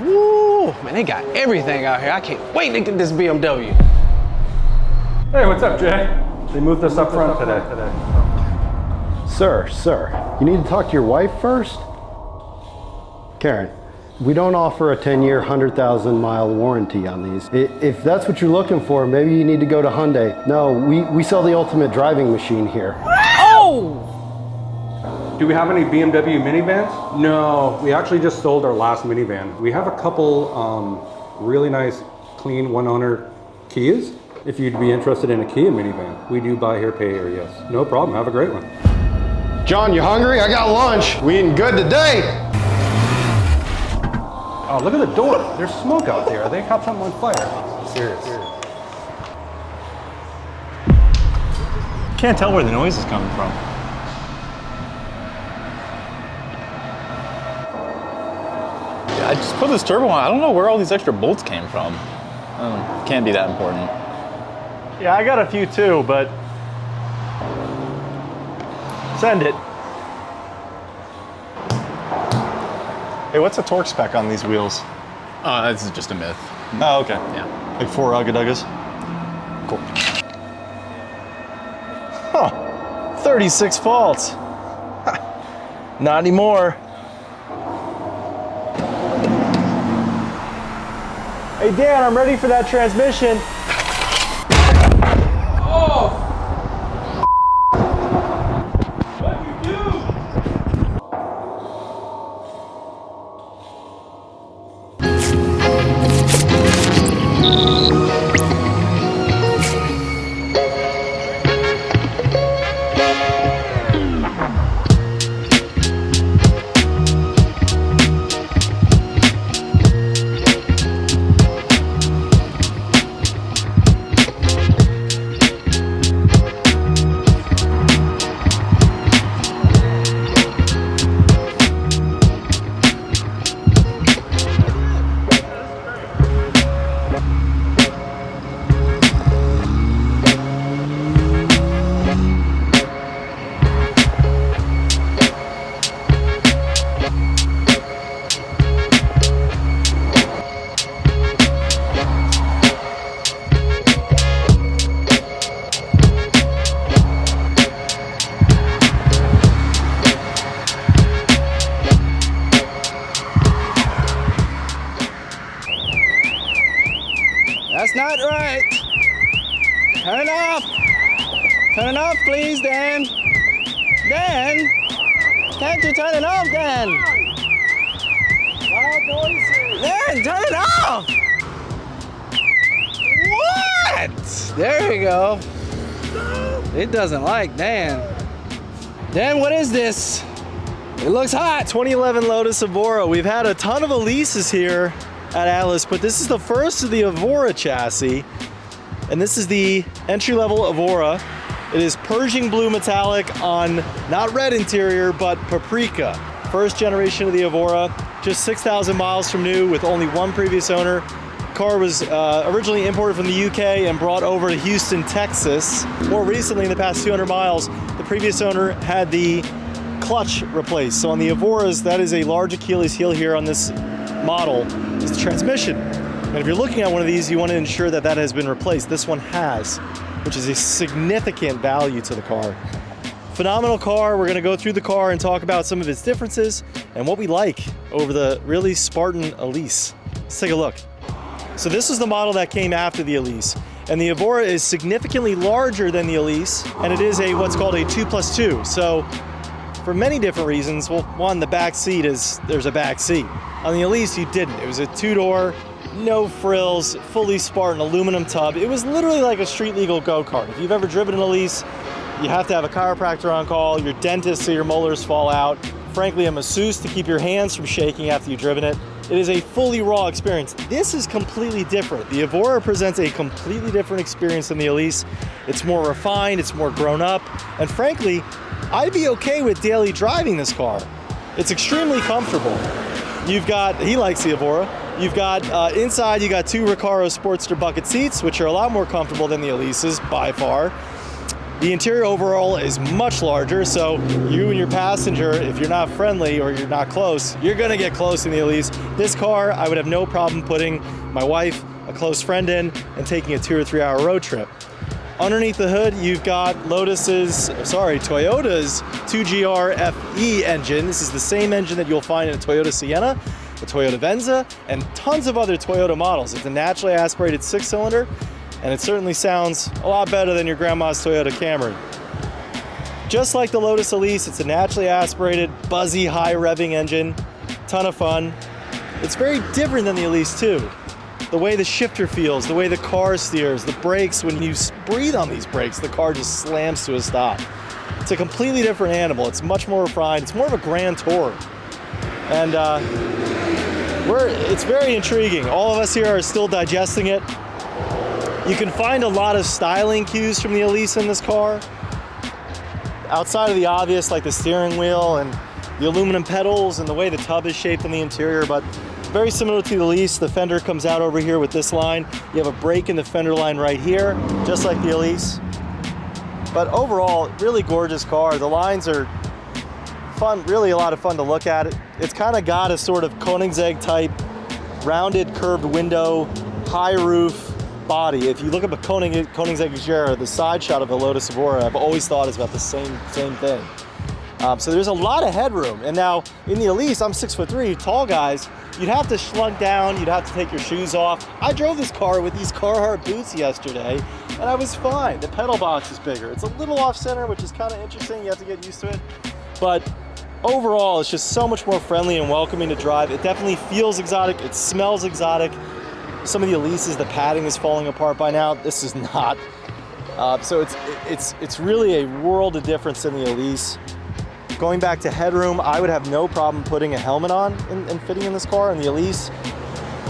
Woo, man, they got everything out here. I can't wait to get this BMW. Hey, what's up, Jay? They moved us up front today. Sir, you need to talk to your wife first? Karen, we don't offer a 10-year, 100,000 mile warranty on these. If that's what you're looking for, maybe you need to go to Hyundai. No, we sell the ultimate driving machine here. Oh! Do we have any BMW minivans? No, we actually just sold our last minivan. We have a couple really nice, clean one-owner Kias. If you'd be interested in a Kia minivan, we do buy here, pay here, yes. No problem, have a great one. John, you hungry? I got lunch. We eating good today. Oh, look at the door. There's smoke out there. They caught something on fire. Serious. Can't tell where the noise is coming from. Yeah, I just put this turbo on. I don't know where all these extra bolts came from. Can't be that important. Yeah, I got a few too, but send it. Hey, what's the torque spec on these wheels? This is just a myth. Oh, okay. Yeah. Like 4 Ugga-Duggas? Cool. Huh, 36 faults. Not anymore. Hey Dan, I'm ready for that transmission. That's not right. Turn it off. Turn it off, please, Dan. Dan? Can't you turn it off, Dan? Loud noises. Dan, turn it off. What? There you go. It doesn't like Dan. Dan, what is this? It looks hot. 2011 Lotus Evora. We've had a ton of Elises here at Atlas, but this is the first of the Evora chassis. And this is the entry-level Evora. It is Persian blue metallic on not red interior, but paprika. First generation of the Evora, just 6,000 miles from new with only one previous owner. Car was originally imported from the UK and brought over to Houston, Texas. More recently, in the past 200 miles, the previous owner had the clutch replaced. So on the Evoras, that is a large Achilles heel here on this model, is the transmission. And if you're looking at one of these, you want to ensure that that has been replaced. This one has, which is a significant value to the car. Phenomenal car. We're going to go through the car and talk about some of its differences and what we like over the really Spartan Elise. Let's take a look. So this is the model that came after the Elise. And the Evora is significantly larger than the Elise, and it is a what's called a 2+2. So for many different reasons, well, one, the back seat is, there's a back seat. On the Elise, you didn't. It was a two-door, no frills, fully Spartan aluminum tub. It was literally like a street legal go-kart. If you've ever driven an Elise, you have to have a chiropractor on call, your dentist so your molars fall out, frankly a masseuse to keep your hands from shaking after you've driven it. It is a fully raw experience. This is completely different. The Evora presents a completely different experience than the Elise. It's more refined, it's more grown up, and frankly, I'd be okay with daily driving this car. It's extremely comfortable. You've got, he likes the Evora. You've got, inside you got two Recaro Sportster bucket seats, which are a lot more comfortable than the Elise's by far. The interior overall is much larger, so you and your passenger, if you're not friendly or you're not close, you're gonna get close in the Elise. This car, I would have no problem putting my wife, a close friend in, and taking a 2 or 3 hour road trip. Underneath the hood, you've got Toyota's 2GR FE engine. This is the same engine that you'll find in a Toyota Sienna, a Toyota Venza, and tons of other Toyota models. It's a naturally aspirated 6-cylinder, and it certainly sounds a lot better than your grandma's Toyota Camry. Just like the Lotus Elise, it's a naturally aspirated, buzzy, high revving engine. Ton of fun. It's very different than the Elise too. The way the shifter feels, the way the car steers, the brakes, when you breathe on these brakes, the car just slams to a stop. It's a completely different animal. It's much more refined. It's more of a grand tour. And it's very intriguing. All of us here are still digesting it. You can find a lot of styling cues from the Elise in this car. Outside of the obvious, like the steering wheel and the aluminum pedals and the way the tub is shaped in the interior, but very similar to the Elise. The fender comes out over here with this line. You have a break in the fender line right here, just like the Elise. But overall, really gorgeous car. The lines are fun, really a lot of fun to look at. It's kind of got a sort of Koenigsegg type, rounded curved window, high roof body. If you look up a Koenigsegg Agera, the side shot of a Lotus Evora, I've always thought is about the same thing. So there's a lot of headroom. And now in the Elise, I'm 6'3", tall guys, you'd have to slunk down, you'd have to take your shoes off. I drove this car with these Carhartt boots yesterday, and I was fine. The pedal box is bigger. It's a little off center, which is kind of interesting. You have to get used to it. But overall, it's just so much more friendly and welcoming to drive. It definitely feels exotic. It smells exotic. Some of the Elises, the padding is falling apart by now. This is not. So it's really a world of difference in the Elise. Going back to headroom, I would have no problem putting a helmet on and fitting in this car. In the Elise,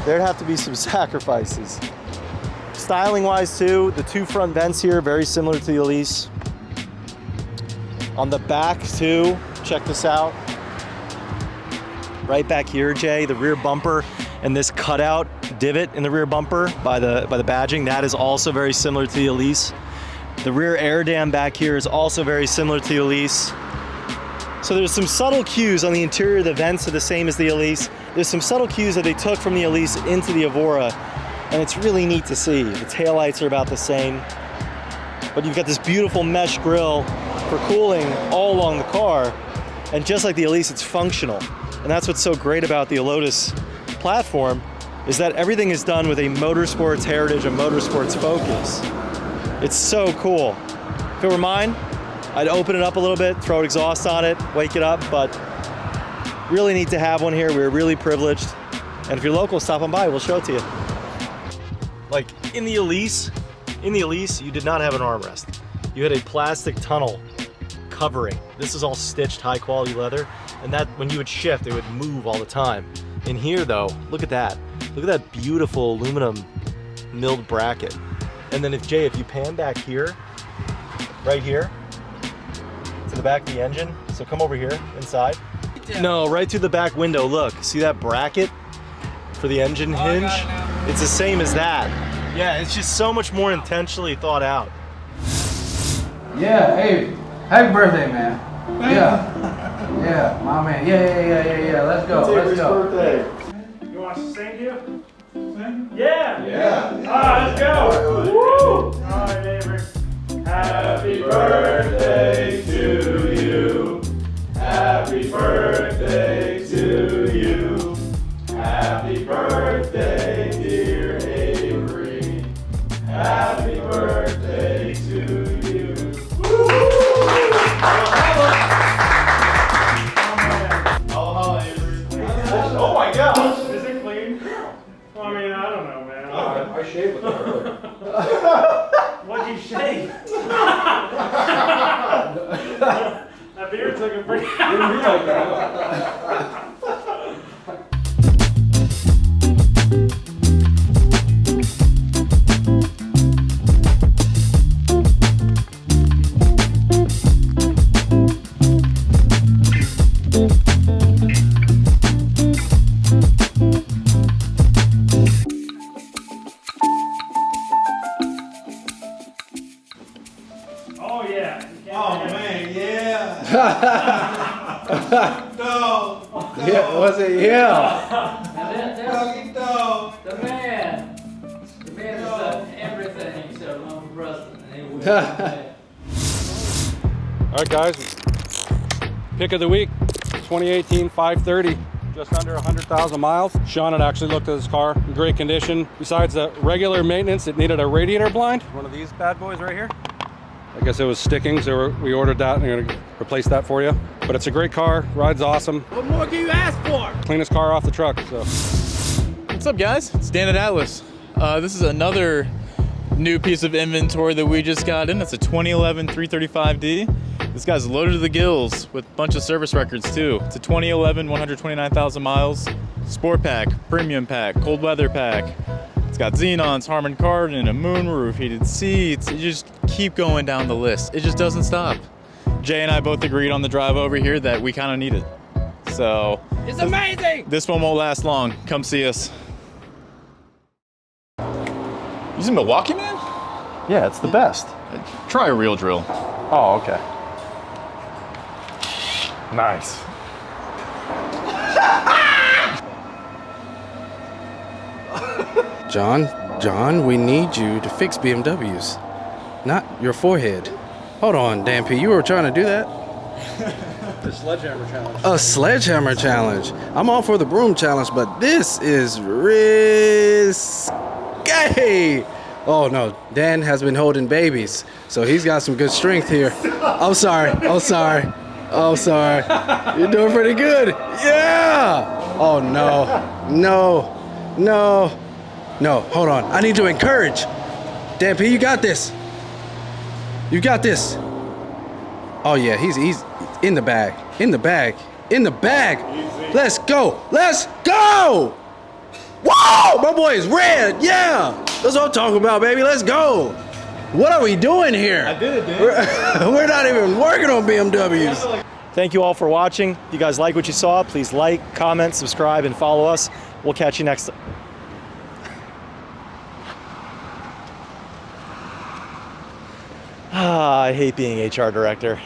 there'd have to be some sacrifices. Styling wise too, the 2 front vents here, very similar to the Elise. On the back too, check this out. Right back here, Jay, the rear bumper and this cutout divot in the rear bumper by the badging, that is also very similar to the Elise. The rear air dam back here is also very similar to the Elise. So there's some subtle cues on the interior. The vents are the same as the Elise. There's some subtle cues that they took from the Elise into the Evora, and it's really neat to see. The taillights are about the same, but you've got this beautiful mesh grille for cooling all along the car, and just like the Elise, it's functional. And that's what's so great about the Lotus platform, is that everything is done with a motorsports heritage, a motorsports focus. It's so cool. If it were mine, I'd open it up a little bit, throw exhaust on it, wake it up, but really neat to have one here. We're really privileged. And if you're local, stop on by, we'll show it to you. Like in the Elise, you did not have an armrest. You had a plastic tunnel covering. This is all stitched high quality leather, and that when you would shift, it would move all the time. In here though, look at that. Look at that beautiful aluminum milled bracket. And then if you pan back here, right here, to the back of the engine. So come over here, inside. No, right through the back window, look. See that bracket for the engine hinge? It's the same as that. Yeah, it's just so much more intentionally thought out. Yeah, hey, happy birthday, man. Yeah, my man. Yeah. Let's go. It's Avery's birthday. You want us to sing to you? Sing? Yeah. All right, let's go. Woo! All right, Avery. Happy birthday to you. Happy birthday to you. Happy birthday, dear Avery. Happy birthday to you. Woo! Oh, Avery. Oh my gosh! Is it clean? Well, I mean, I don't know, man. I shaved with it. What'd you shave? That beard's looking pretty. Oh yeah. The man has done everything so long for president. And he will All right, guys. Pick of the week, 2018 530. Just under 100,000 miles. Sean had actually looked at this car in great condition. Besides the regular maintenance, it needed a radiator blind. One of these bad boys right here. I guess it was sticking, so we ordered that and I'm gonna replace that for you. But it's a great car, rides awesome. What more can you ask for? Cleanest car off the truck, so. What's up, guys? It's Dan at Atlas. This is another new piece of inventory that we just got in. It's a 2011 335D. This guy's loaded to the gills with a bunch of service records too. It's a 2011, 129,000 miles, sport pack, premium pack, cold weather pack. It's got xenons, Harman Kardon, a moonroof, heated seats. You just keep going down the list. It just doesn't stop. Jay and I both agreed on the drive over here that we kind of need it. So It's amazing! this one won't last long. Come see us. Using Milwaukee, man? Yeah, it's the best. Try a real drill. Oh, okay. Nice. John, we need you to fix BMWs, not your forehead. Hold on, Dan P, you were trying to do that? The sledgehammer challenge. A sledgehammer challenge. I'm all for the broom challenge, but this is risky. Oh no, Dan has been holding babies, so he's got some good strength here. I'm sorry. You're doing pretty good. Yeah. Oh no. Hold on. I need to encourage. Dan P, you got this. You got this. Oh yeah, he's in the bag. Let's go. Whoa, my boy is red. Yeah, that's what I'm talking about, baby. Let's go. What are we doing here? I did it, dude. We're not even working on BMWs. Thank you all for watching. If you guys like what you saw, please like, comment, subscribe, and follow us. We'll catch you next time. I hate being HR director.